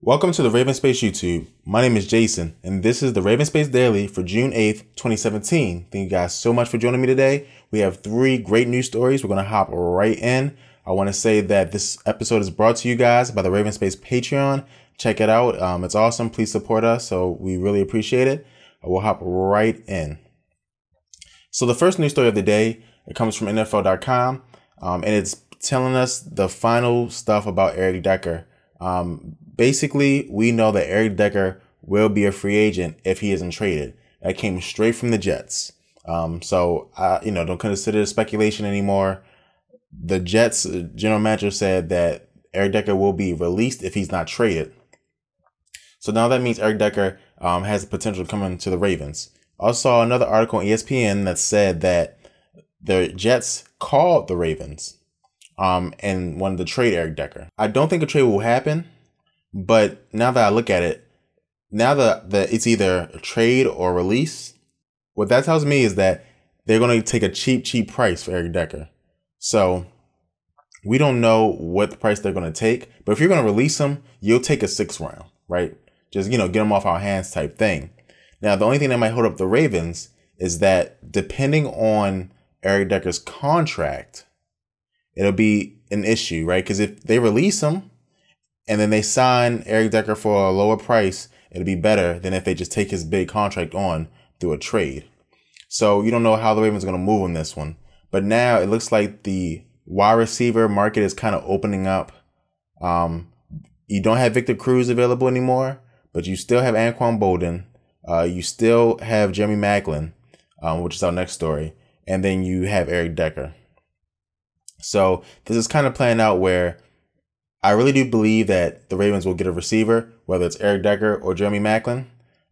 Welcome to the RavensSpace YouTube. My name is Jason, and this is the RavensSpace Daily for June 8th, 2017. Thank you guys so much for joining me today. We have 3 great news stories. We're going to hop right in. I want to say that this episode is brought to you guys by the RavensSpace Patreon. Check it out. It's awesome. Please support us. So we really appreciate it. We'll hop right in. So the first news story of the day, it comes from NFL.com, and it's telling us the final stuff about Eric Decker. Basically, we know that Eric Decker will be a free agent if he isn't traded. That came straight from the Jets. So don't consider it speculation anymore. The Jets general manager said that Eric Decker will be released if he's not traded. So now that means Eric Decker has the potential to come into the Ravens. I saw another article on ESPN that said that the Jets called the Ravens and wanted to trade Eric Decker. I don't think a trade will happen. But now that I look at it, now that it's either a trade or release, what that tells me is that they're going to take a cheap price for Eric Decker. So we don't know what the price they're going to take. But if you're going to release him, you'll take a 6th round, right? Just, get him off our hands type thing. Now, the only thing that might hold up the Ravens is that depending on Eric Decker's contract, it'll be an issue, right? Because if they release him, and then they sign Eric Decker for a lower price, it'll be better than if they just take his big contract on through a trade. So you don't know how the Ravens are going to move on this one. But now it looks like the wide receiver market is kind of opening up. You don't have Victor Cruz available anymore, but you still have Anquan Boldin. You still have Jeremy Maclin, which is our next story. And then you have Eric Decker. So this is kind of playing out where I really do believe that the Ravens will get a receiver, whether it's Eric Decker or Jeremy Maclin.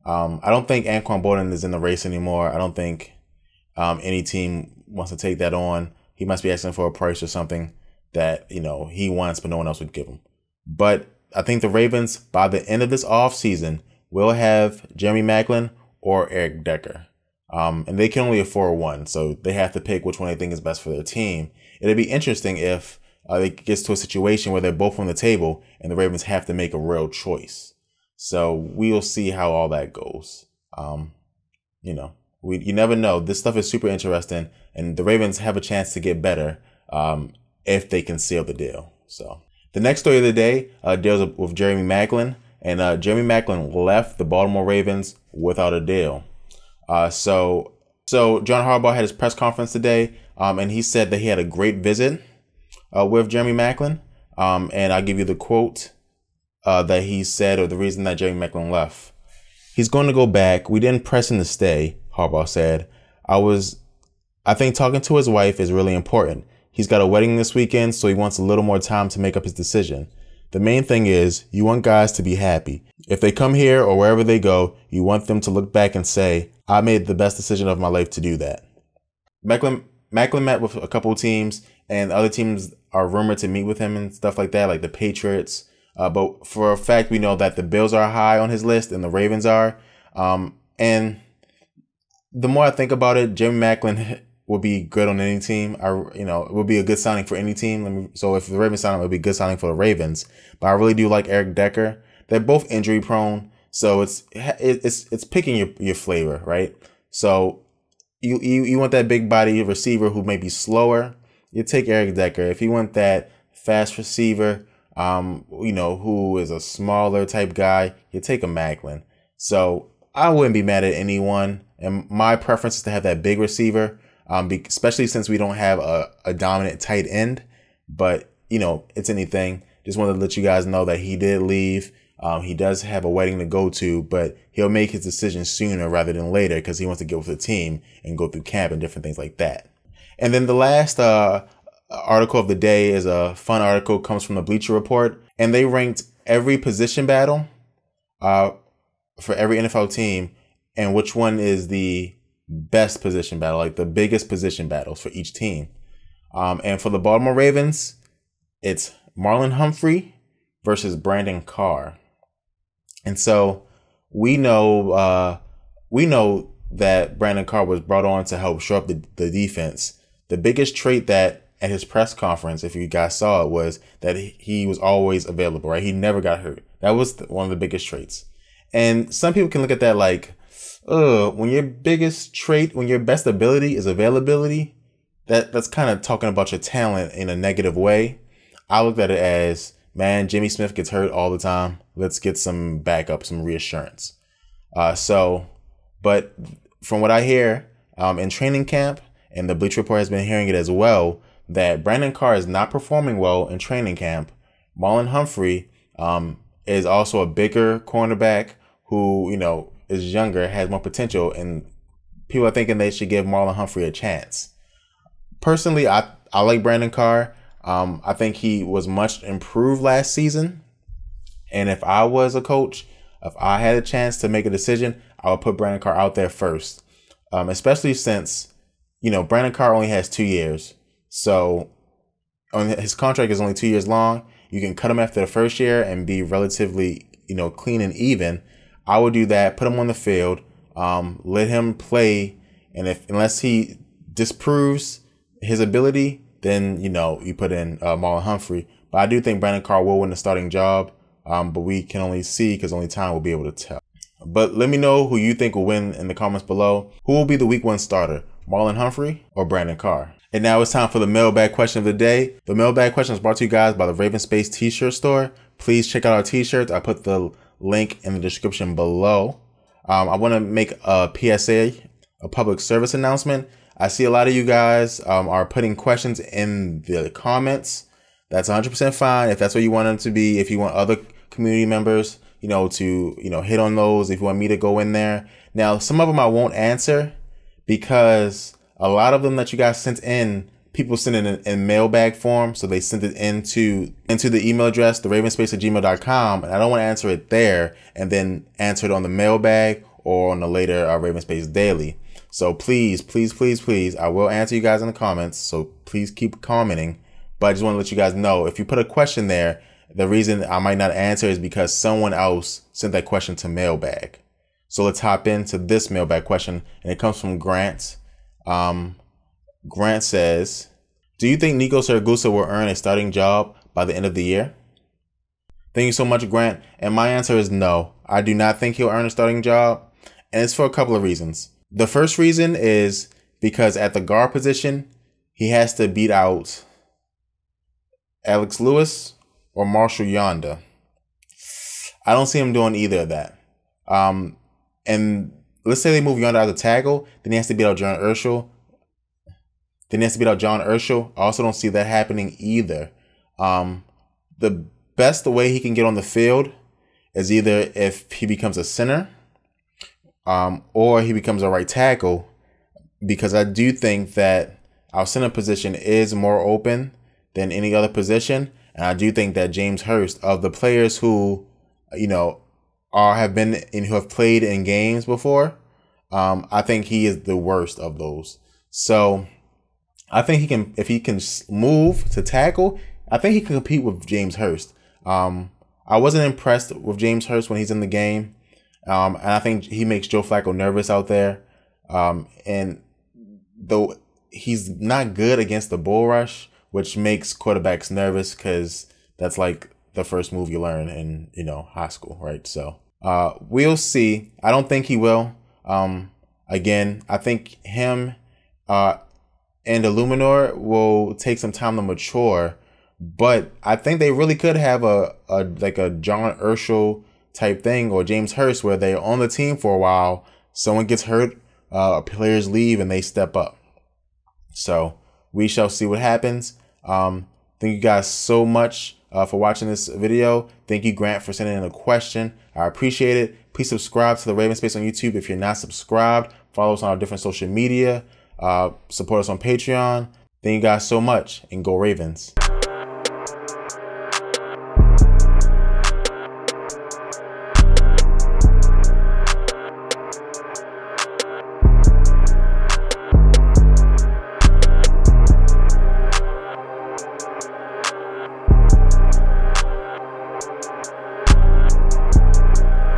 I don't think Anquan Boldin is in the race anymore. I don't think any team wants to take that on. He must be asking for a price or something that, he wants, but no one else would give him. But I think the Ravens, by the end of this offseason, will have Jeremy Maclin or Eric Decker. And they can only afford one, so they have to pick which one they think is best for their team. It'd be interesting if it gets to a situation where they're both on the table and the Ravens have to make a real choice. So we'll see how all that goes. You never know. This stuff is super interesting, and the Ravens have a chance to get better if they can seal the deal. So the next story of the day deals with Jeremy Maclin, and Jeremy Maclin left the Baltimore Ravens without a deal. So John Harbaugh had his press conference today, and he said that he had a great visit with Jeremy Maclin. And I'll give you the quote that he said, or the reason that Jeremy Maclin left. He's going to go back. We didn't press him to stay, Harbaugh said. I think talking to his wife is really important. He's got a wedding this weekend, so he wants a little more time to make up his decision. The main thing is you want guys to be happy. If they come here or wherever they go, you want them to look back and say, I made the best decision of my life to do that. Maclin met with a couple of teams, and other teams are rumored to meet with him and stuff like that, like the Patriots. But for a fact, we know that the Bills are high on his list and the Ravens are. And the more I think about it, Jeremy Maclin will be good on any team. It would be a good signing for any team. So if the Ravens sign him, it would be a good signing for the Ravens. But I really do like Eric Decker. They're both injury prone, so it's picking your flavor, right? So you want that big body receiver who may be slower, you take Eric Decker. If you want that fast receiver, who is a smaller type guy, you take a Maclin. So I wouldn't be mad at anyone. And my preference is to have that big receiver, especially since we don't have a dominant tight end. But, it's anything. Just wanted to let you guys know that he did leave. He does have a wedding to go to, but he'll make his decision sooner rather than later because he wants to get with the team and go through camp and different things like that. And then the last article of the day is a fun article, comes from the Bleacher Report, and they ranked every position battle for every NFL team and which one is the best position battle, like the biggest position battles for each team. And for the Baltimore Ravens, it's Marlon Humphrey versus Brandon Carr. And so we know that Brandon Carr was brought on to help shore up the defense. The biggest trait that at his press conference, if you guys saw it, was that he was always available, right? He never got hurt. That was one of the biggest traits. And some people can look at that like, when your biggest trait, when your best ability is availability, that's kind of talking about your talent in a negative way. I looked at it as, man, Jimmy Smith gets hurt all the time. Let's get some backup, some reassurance. But from what I hear in training camp, and the Bleacher Report has been hearing it as well, that Brandon Carr is not performing well in training camp. Marlon Humphrey is also a bigger cornerback who, is younger, has more potential, and people are thinking they should give Marlon Humphrey a chance. Personally, I like Brandon Carr. I think he was much improved last season. And if I was a coach, if I had a chance to make a decision, I would put Brandon Carr out there first. Especially since, Brandon Carr only has 2 years. So his contract is only 2 years long. You can cut him after the first year and be relatively, clean and even. I would do that. Put him on the field. Let him play. And unless he disproves his ability, then, you put in Marlon Humphrey. But I do think Brandon Carr will win the starting job. But we can only see because only time will be able to tell. But let me know who you think will win in the comments below. Who will be the week 1 starter? Marlon Humphrey or Brandon Carr? And now it's time for the mailbag question of the day. The mailbag question is brought to you guys by the TheRavensSpace t-shirt store. Please check out our t-shirts. I put the link in the description below. I want to make a PSA, a public service announcement. I see a lot of you guys are putting questions in the comments. That's 100% fine if that's what you want them to be. If you want other community members, to, hit on those, if you want me to go in there. Now, some of them I won't answer because a lot of them that you guys sent in, people sent it in mailbag form. So they sent it into the email address, TheRavensSpace@gmail.com. And I don't want to answer it there and then answer it on the mailbag or on the later Ravenspace Daily. So please, please, please, please, I will answer you guys in the comments. So please keep commenting. But I just want to let you guys know, if you put a question there, the reason I might not answer is because someone else sent that question to mailbag. So let's hop into this mailbag question. And it comes from Grant. Grant says, do you think Nico Siragusa will earn a starting job by the end of the year? Thank you so much, Grant. And my answer is no. I do not think he'll earn a starting job. And it's for a couple of reasons. The first reason is because at the guard position, he has to beat out Alex Lewis or Marshall Yonda. I don't see him doing either of that. And let's say they move Yonda out of the tackle, then he has to beat out John Urschel. I also don't see that happening either. The best way he can get on the field is either if he becomes a center or he becomes a right tackle, because I do think that our center position is more open than any other position. And I do think that James Hurst, of the players who, have played in games before, I think he is the worst of those. So I think he can, if he can move to tackle, I think he can compete with James Hurst. I wasn't impressed with James Hurst when he's in the game. And I think he makes Joe Flacco nervous out there. And though he's not good against the bull rush, which makes quarterbacks nervous because that's like the first move you learn in, high school, right? So we'll see. I don't think he will. Again, I think him and Illuminor will take some time to mature, but I think they really could have a John Urschel type thing or James Hurst where they're on the team for a while, someone gets hurt, players leave and they step up. So we shall see what happens. Thank you guys so much for watching this video. Thank you, Grant, for sending in a question. I appreciate it. Please subscribe to the TheRavensSpace on YouTube if you're not subscribed. Follow us on our different social media. Support us on Patreon. Thank you guys so much, and go Ravens.